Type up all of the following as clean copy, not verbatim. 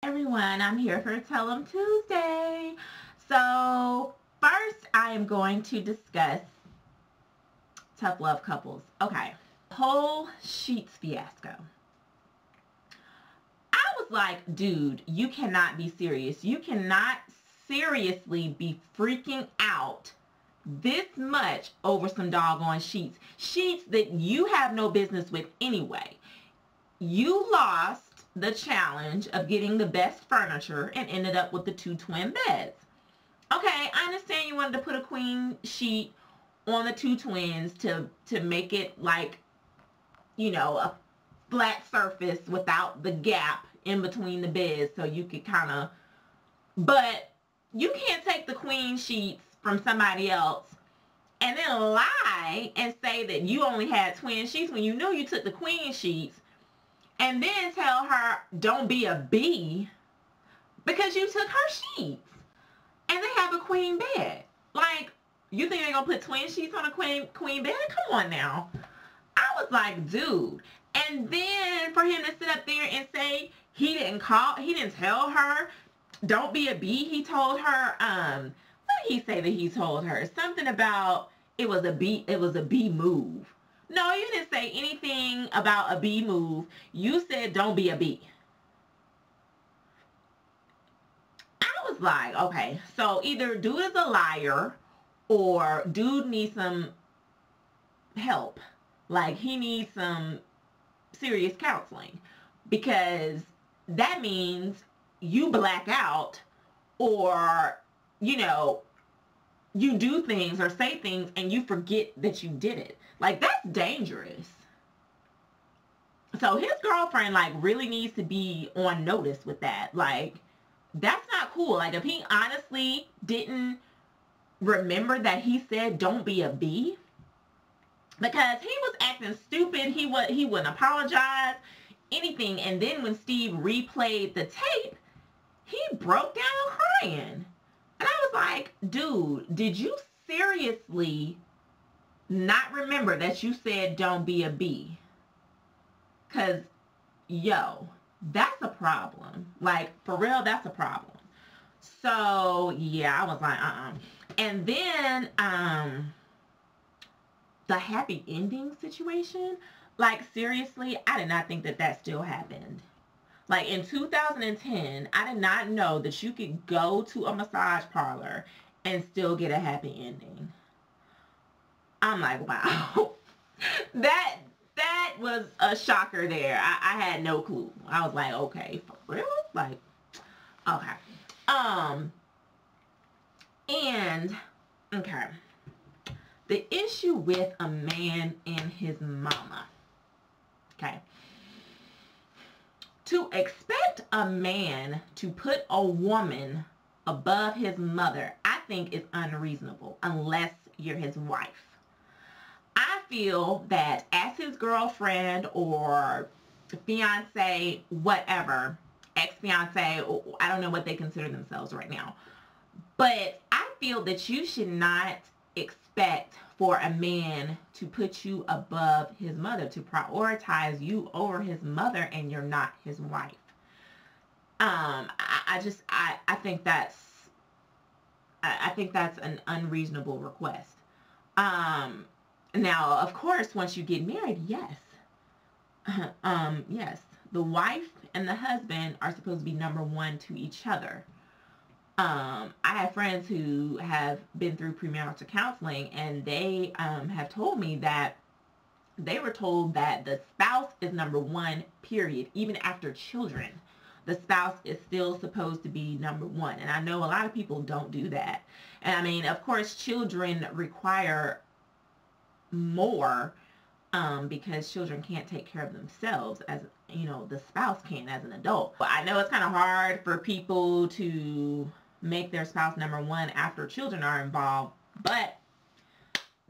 Everyone, I'm here for Tell 'em Tuesday. So first I am going to discuss tough love couples. Okay, whole sheets fiasco. I was like, dude, you cannot be serious. You cannot seriously be freaking out this much over some doggone sheets. Sheets that you have no business with anyway. You lost the challenge of getting the best furniture and ended up with the 2 twin beds. Okay, I understand you wanted to put a queen sheet on the 2 twins to make it like, a flat surface without the gap in between the beds so you could kind of, but you can't take the queen sheets from somebody else and then lie and say that you only had twin sheets when you knew you took the queen sheets, and then tell her don't be a bee because you took her sheets and they have a queen bed. Like, you think they're gonna put twin sheets on a queen bed? Come on now. I was like, dude. And then for him to sit up there and say he didn't tell her don't be a bee. He told her, what did he say that he told her? Something about it was a bee move. No, you didn't say anything about a bee move. You said don't be a bee. I was like, okay, so either dude is a liar or dude needs some help. Like, he needs some serious counseling, because that means you black out, or, you do things or say things and you forget that you did it. Like, that's dangerous. So his girlfriend, like, really needs to be on notice with that. Like, that's not cool. Like, if he honestly didn't remember that he said don't be a bee, because he was acting stupid, he wouldn't apologize, anything. And then when Steve replayed the tape, he broke down crying. And I was like, dude, did you seriously not remember that you said don't be a bee? Because, yo, that's a problem. Like, for real, that's a problem. So, yeah, I was like, And then, the happy ending situation, like, seriously, I did not think that still happened. Like, in 2010, I did not know that you could go to a massage parlor and still get a happy ending. I'm like, wow. that was a shocker there. I had no clue. I was like, okay, for real? Like, okay. And, okay. The issue with a man and his mama. Okay. To expect a man to put a woman above his mother, I think is unreasonable unless you're his wife. I feel that as his girlfriend or fiance, whatever, ex-fiance, I don't know what they consider themselves right now, but I feel that you should not expect for a man to put you above his mother, to prioritize you over his mother, and you're not his wife. I think that's an unreasonable request. Now, of course, once you get married, yes. Yes, the wife and the husband are supposed to be number one to each other. I have friends who have been through premarital counseling, and they have told me that they were told that the spouse is number one, period. Even after children, the spouse is still supposed to be number one. And I know a lot of people don't do that. And I mean, of course, children require more because children can't take care of themselves as, the spouse can as an adult. But I know it's kind of hard for people to make their spouse number one after children are involved, but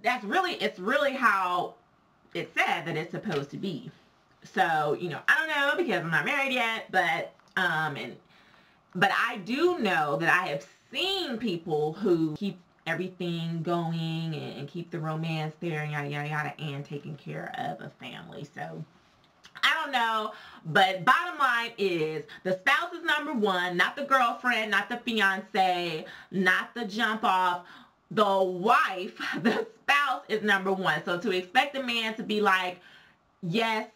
it's really how it's said that it's supposed to be. So, I don't know, because I'm not married yet, but I do know that I have seen people who keep everything going and keep the romance there and yada yada yada and taking care of a family. So I don't know. But bottom line is the spouse is number one, not the girlfriend, not the fiance, not the jump off. The wife, the spouse is number one. So to expect a man to be like, yes,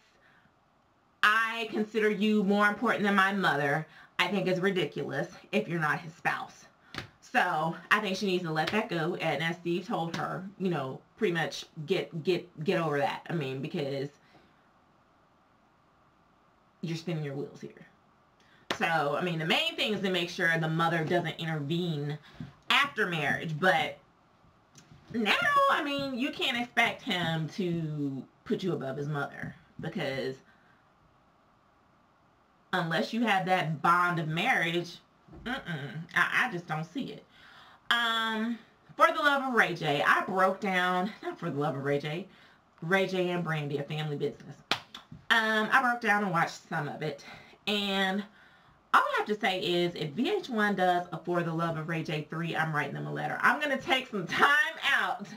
I consider you more important than my mother, I think is ridiculous if you're not his spouse. So I think she needs to let that go. And as Steve told her, you know, pretty much get over that. I mean, because you're spinning your wheels here. So, I mean, the main thing is to make sure the mother doesn't intervene after marriage. But now, I mean, you can't expect him to put you above his mother, because unless you have that bond of marriage, I just don't see it. For the Love of Ray J, I broke down, not For the Love of Ray J and Brandy, A Family Business. I broke down and watched some of it, and all I have to say is if VH1 does a For the Love of Ray J 3, I'm writing them a letter. I'm going to take some time out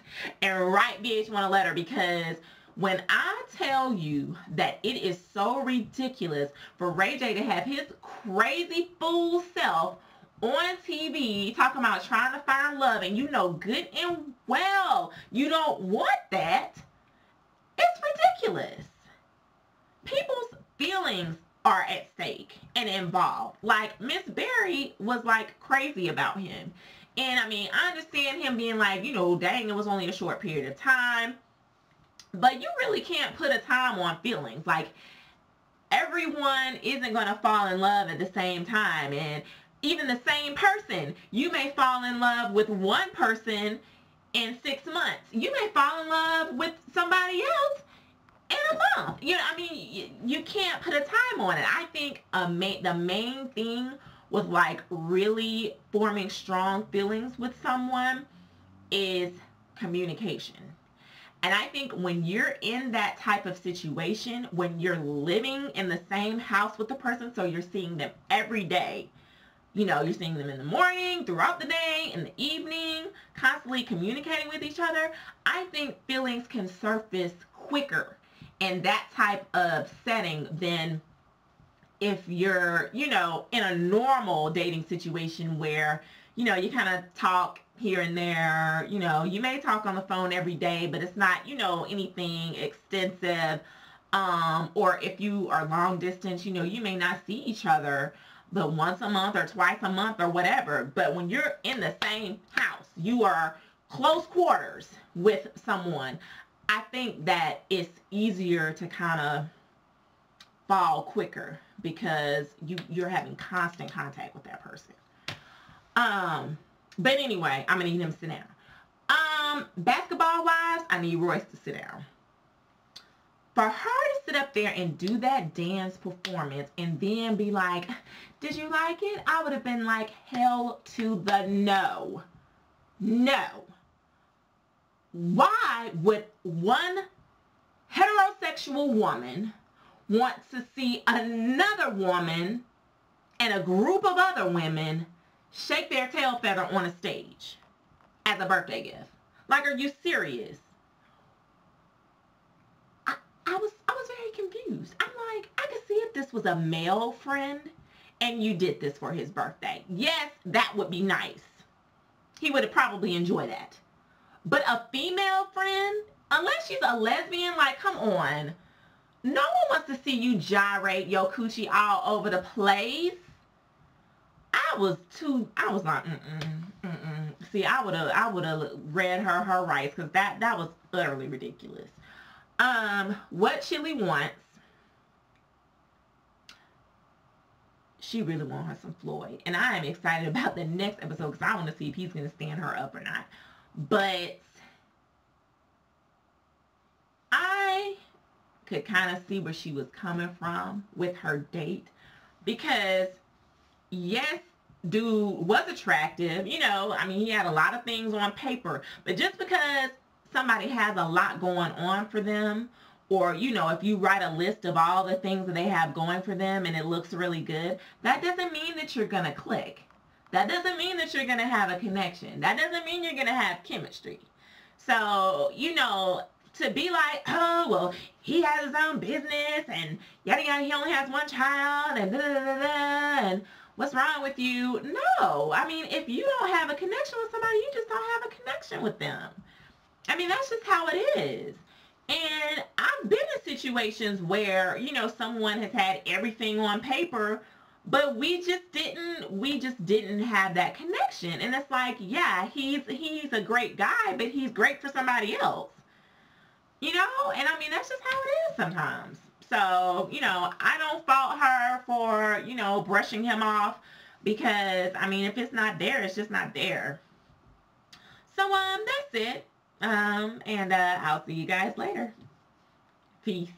and write VH1 a letter, because when I tell you that it is so ridiculous for Ray J to have his crazy fool self on TV talking about trying to find love, and you know good and well you don't want that, it's ridiculous. People's feelings are at stake and involved. Like, Miss Berry was like crazy about him. And I mean, I understand him being like, you know, dang, it was only a short period of time. But you really can't put a time on feelings. Like, everyone isn't going to fall in love at the same time. And even the same person, you may fall in love with one person in 6 months. You may fall in love with somebody else in a month. You know, I mean, you can't put a time on it. I think the main thing with like really forming strong feelings with someone is communication. And I think when you're in that type of situation, when you're living in the same house with the person, so you're seeing them every day, you know, you're seeing them in the morning, throughout the day, in the evening, constantly communicating with each other, I think feelings can surface quicker in that type of setting than if you're, you know, in a normal dating situation where, you know, you kind of talk here and there, you know, you may talk on the phone every day, but it's not, you know, anything extensive. Or if you are long distance, you know, you may not see each other but once a month or twice a month or whatever. But when you're in the same house, you are close quarters with someone, I think that it's easier to kind of fall quicker because you're having constant contact with that person. But anyway, I'm going to need him to sit down. Basketball wise, I need Royce to sit down. For her to sit up there and do that dance performance and then be like, did you like it? I would have been like, hell to the no. No. Why would one heterosexual woman want to see another woman and a group of other women shake their tail feather on a stage as a birthday gift? Like, are you serious? I was very confused. I'm like, I could see if this was a male friend and you did this for his birthday. Yes, that would be nice. He would have probably enjoyed that. But a female friend, unless she's a lesbian, like, come on. No one wants to see you gyrate your coochie all over the place. I was like, See, I would have read her rights, because that was utterly ridiculous. What Chili wants, she really wants her some Floyd, and I am excited about the next episode because I want to see if he's going to stand her up or not. But I could kind of see where she was coming from with her date, because yes, dude was attractive, you know, I mean, he had a lot of things on paper, but just because somebody has a lot going on for them, or, you know, if you write a list of all the things that they have going for them and it looks really good, that doesn't mean that you're going to click. That doesn't mean that you're going to have a connection. That doesn't mean you're going to have chemistry. So, you know, to be like, oh, well, he has his own business and yada yada, he only has one child and da da da da, and what's wrong with you? No. I mean, if you don't have a connection with somebody, you just don't have a connection with them. I mean, that's just how it is. And I've been in situations where, you know, someone has had everything on paper, but we just didn't have that connection. And it's like, yeah, he's a great guy, but he's great for somebody else. You know? And I mean, that's just how it is sometimes. So, you know, I don't fault her for, you know, brushing him off, because I mean, if it's not there, it's just not there. So, that's it. And I'll see you guys later. Peace.